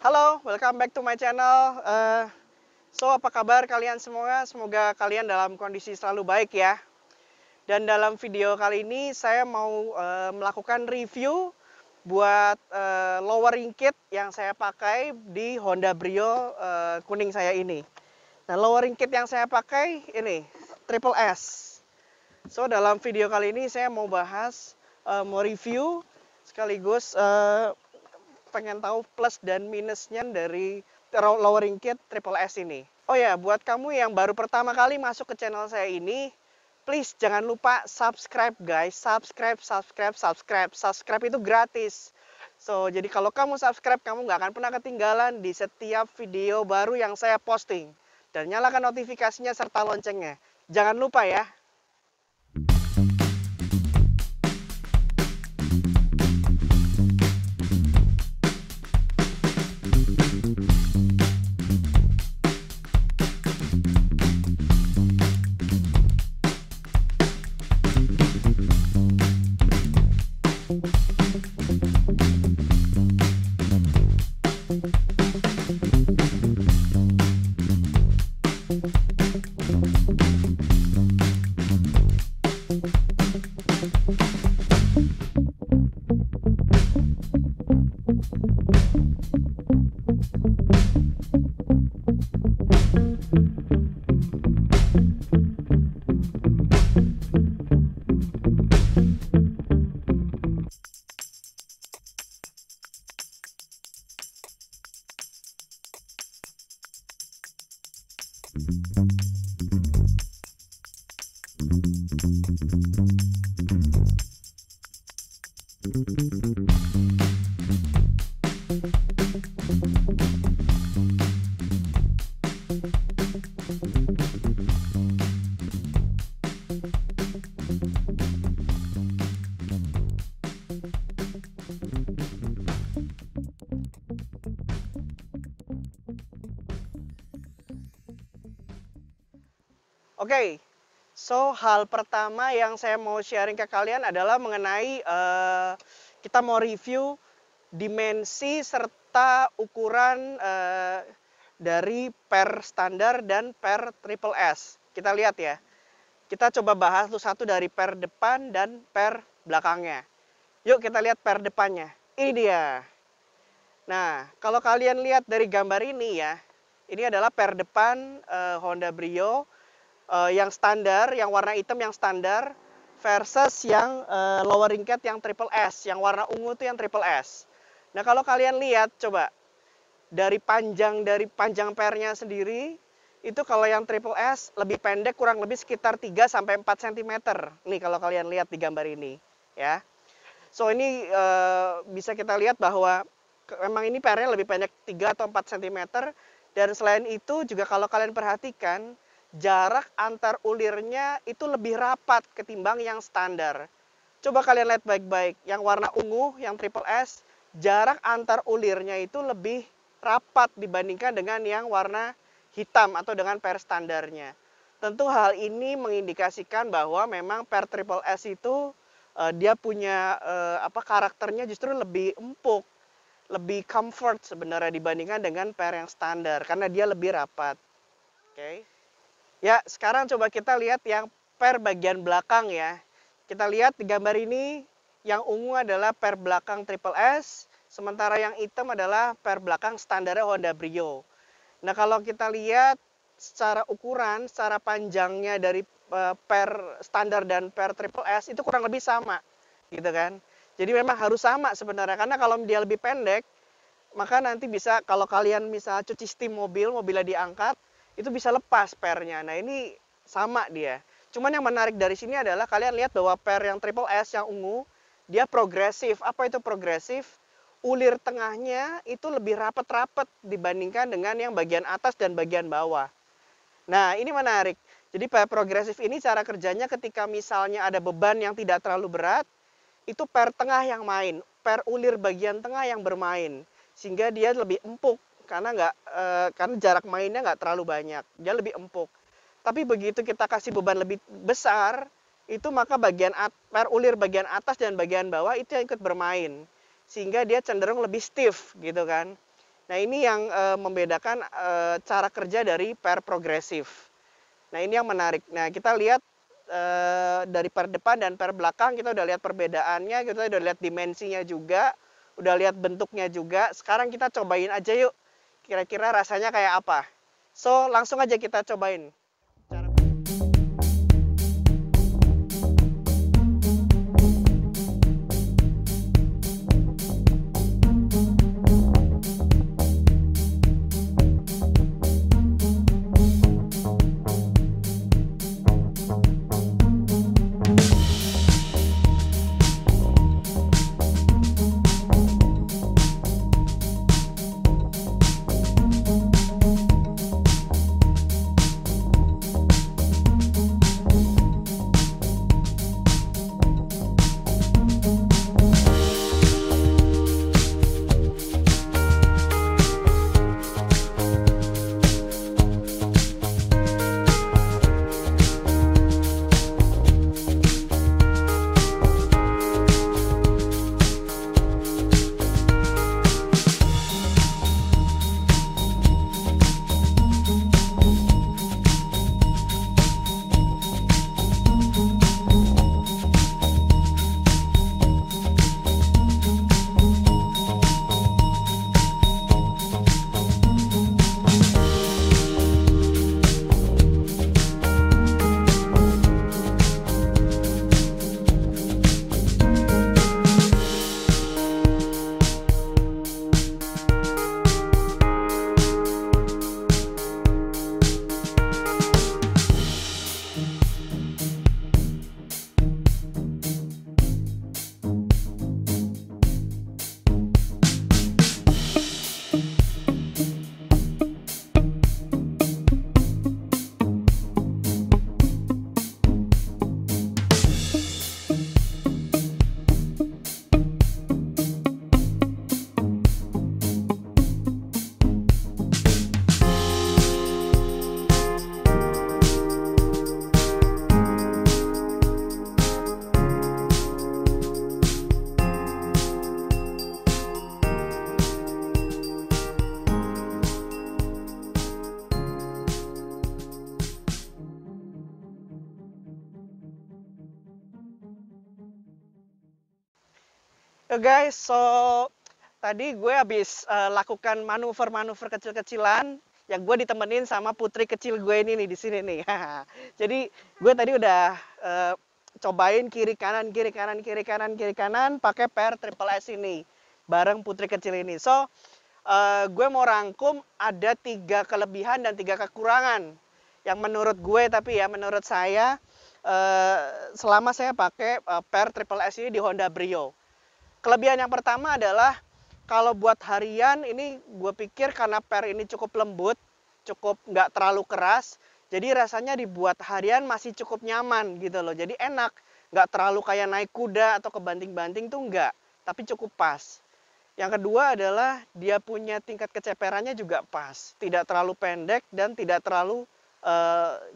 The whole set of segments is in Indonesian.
Halo, welcome back to my channel. Apa kabar kalian semua? Semoga kalian dalam kondisi selalu baik ya. Dan dalam video kali ini saya mau melakukan review buat lowering kit yang saya pakai di Honda Brio kuning saya ini. Nah, lowering kit yang saya pakai ini Triple S. Dalam video kali ini saya mau bahas, mau review sekaligus pengen tahu plus dan minusnya dari lowering kit Triple S ini. Oh ya, buat kamu yang baru pertama kali masuk ke channel saya ini, please jangan lupa subscribe guys. Subscribe itu gratis. Jadi kalau kamu subscribe, kamu nggak akan pernah ketinggalan di setiap video baru yang saya posting. Dan nyalakan notifikasinya serta loncengnya. Jangan lupa ya. Oke, hal pertama yang saya mau sharing ke kalian adalah mengenai kita mau review dimensi serta ukuran dari per standar dan per Triple S. Kita lihat ya. Kita coba bahas satu dari per depan dan per belakangnya. Yuk kita lihat per depannya. Ini dia. Nah, kalau kalian lihat dari gambar ini ya, ini adalah per depan Honda Brio yang standar, yang warna hitam yang standar versus yang lowering kit yang Triple S, yang warna ungu itu yang Triple S. Nah, kalau kalian lihat coba dari panjang pernya sendiri itu kalau yang Triple S lebih pendek kurang lebih sekitar 3 sampai 4 cm. Nih kalau kalian lihat di gambar ini ya. Ini bisa kita lihat bahwa memang ini pernya lebih pendek 3 atau 4 cm, dan selain itu juga kalau kalian perhatikan jarak antar ulirnya itu lebih rapat ketimbang yang standar. Coba kalian lihat baik-baik, yang warna ungu, yang Triple S, jarak antar ulirnya itu lebih rapat dibandingkan dengan yang warna hitam atau dengan per standarnya. Tentu hal ini mengindikasikan bahwa memang per Triple S itu dia punya karakternya justru lebih empuk, lebih comfort sebenarnya dibandingkan dengan per yang standar karena dia lebih rapat. Oke. Ya, sekarang coba kita lihat yang per bagian belakang ya. Kita lihat di gambar ini, yang ungu adalah per belakang Triple S, sementara yang hitam adalah per belakang standarnya Honda Brio. Nah, kalau kita lihat secara ukuran, secara panjangnya dari per standar dan per Triple S itu kurang lebih sama, gitu kan. Jadi memang harus sama sebenarnya, karena kalau dia lebih pendek, maka nanti bisa kalau kalian misal cuci steam mobilnya diangkat, itu bisa lepas pernya. Nah, ini sama dia. Cuman yang menarik dari sini adalah kalian lihat bahwa per yang Triple S yang ungu, dia progresif. Apa itu progresif? Ulir tengahnya itu lebih rapat-rapat dibandingkan dengan yang bagian atas dan bagian bawah. Nah, ini menarik. Jadi per progresif ini cara kerjanya ketika misalnya ada beban yang tidak terlalu berat, itu per tengah yang main, per ulir bagian tengah yang bermain, sehingga dia lebih empuk. Karena jarak mainnya nggak terlalu banyak, dia lebih empuk. Tapi begitu kita kasih beban lebih besar, itu maka per ulir bagian atas dan bagian bawah itu yang ikut bermain, sehingga dia cenderung lebih stiff gitu kan. Nah ini yang membedakan cara kerja dari per progresif. Nah ini yang menarik. Nah kita lihat dari per depan dan per belakang kita udah lihat perbedaannya, kita udah lihat dimensinya juga, udah lihat bentuknya juga. Sekarang kita cobain aja yuk, kira-kira rasanya kayak apa. So langsung aja kita cobain. Guys, so tadi gue habis lakukan manuver-manuver kecil-kecilan yang gue ditemenin sama putri kecil gue ini nih di sini nih. Jadi gue tadi udah cobain kiri kanan kiri kanan kiri kanan kiri kanan pakai per triple S ini bareng putri kecil ini. So gue mau rangkum ada 3 kelebihan dan 3 kekurangan yang menurut gue, tapi ya menurut saya selama saya pakai per triple S ini di Honda Brio. Kelebihan yang pertama adalah kalau buat harian ini gue pikir karena per ini cukup lembut, cukup nggak terlalu keras, jadi rasanya dibuat harian masih cukup nyaman gitu loh. Jadi enak, nggak terlalu kayak naik kuda atau kebanting-banting tuh nggak, tapi cukup pas. Yang kedua adalah dia punya tingkat keceperannya juga pas, tidak terlalu pendek dan tidak terlalu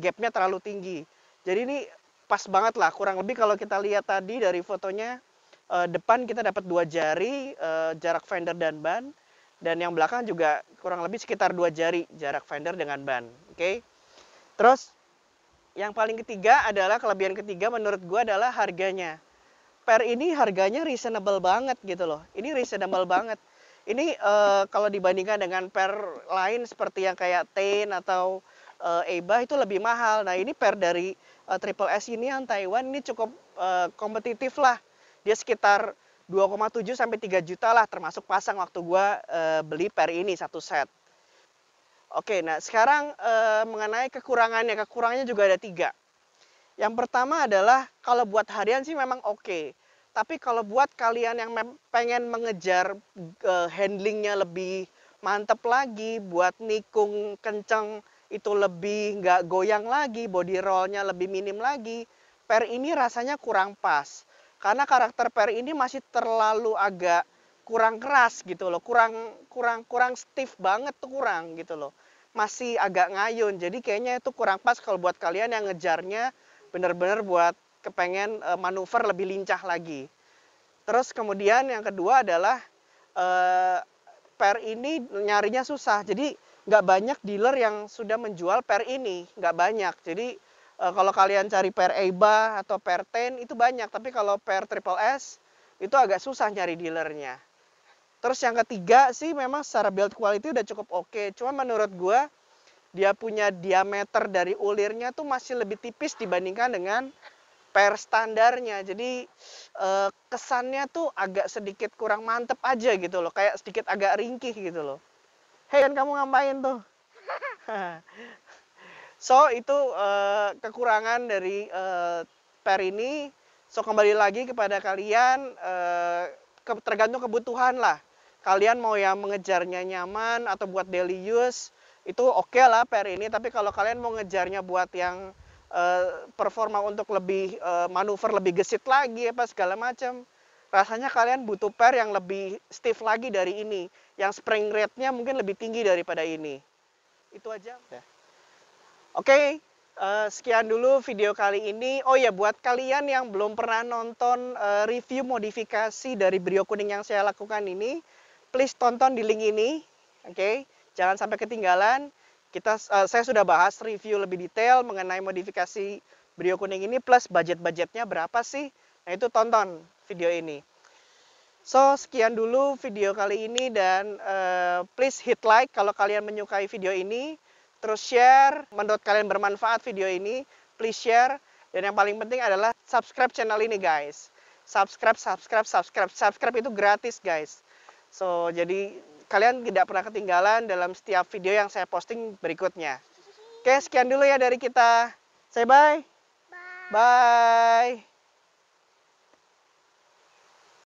gapnya terlalu tinggi. Jadi ini pas banget lah, kurang lebih kalau kita lihat tadi dari fotonya. Depan kita dapat 2 jari jarak fender dan ban, dan yang belakang juga kurang lebih sekitar 2 jari jarak fender dengan ban. Oke. Terus yang paling ketiga adalah kelebihan ketiga menurut gue adalah harganya. Per ini harganya reasonable banget gitu loh. Ini reasonable banget. Ini kalau dibandingkan dengan per lain seperti yang kayak Tain atau Eba itu lebih mahal. Nah ini per dari Triple S ini yang Taiwan ini cukup kompetitif lah. Dia sekitar 2,7 sampai 3 juta lah termasuk pasang waktu gue beli per ini satu set. Oke, nah sekarang mengenai kekurangannya. Kekurangannya juga ada 3. Yang pertama adalah kalau buat harian sih memang oke. Tapi kalau buat kalian yang pengen mengejar handlingnya lebih mantep lagi, buat nikung kenceng itu lebih nggak goyang lagi, body rollnya lebih minim lagi, per ini rasanya kurang pas. Karena karakter per ini masih terlalu agak kurang keras gitu loh, kurang stiff banget tuh kurang gitu loh. Masih agak ngayun. Jadi kayaknya itu kurang pas kalau buat kalian yang ngejarnya bener-bener buat kepengen manuver lebih lincah lagi. Terus kemudian yang kedua adalah per ini nyarinya susah. Jadi nggak banyak dealer yang sudah menjual per ini, nggak banyak. Jadi kalau kalian cari per EIBA atau per 10 itu banyak, tapi kalau per Triple S itu agak susah nyari dealernya. Terus yang ketiga sih memang secara build quality udah cukup oke. Cuma menurut gua dia punya diameter dari ulirnya tuh masih lebih tipis dibandingkan dengan per standarnya. Jadi kesannya tuh agak sedikit kurang mantep aja gitu loh. Kayak sedikit agak ringkih gitu loh. Hei, kan kamu ngapain tuh? So, itu kekurangan dari per ini. So, kembali lagi kepada kalian, tergantung kebutuhan lah. Kalian mau yang mengejarnya nyaman atau buat daily use, itu oke lah per ini. Tapi kalau kalian mau ngejarnya buat yang performa untuk lebih manuver lebih gesit lagi apa segala macam, rasanya kalian butuh per yang lebih stiff lagi dari ini, yang spring rate-nya mungkin lebih tinggi daripada ini. Itu aja. Oke, sekian dulu video kali ini. Oh ya, buat kalian yang belum pernah nonton review modifikasi dari Brio kuning yang saya lakukan ini, please tonton di link ini. Oke, jangan sampai ketinggalan. Saya sudah bahas review lebih detail mengenai modifikasi Brio kuning ini plus budget-budgetnya berapa sih. Nah, itu tonton video ini. So, sekian dulu video kali ini dan please hit like kalau kalian menyukai video ini. Terus share, menurut kalian bermanfaat video ini, please share. Dan yang paling penting adalah subscribe channel ini guys. Subscribe itu gratis guys. So, jadi kalian tidak pernah ketinggalan dalam setiap video yang saya posting berikutnya. Oke, sekian dulu ya dari kita. Say bye. Bye. Bye.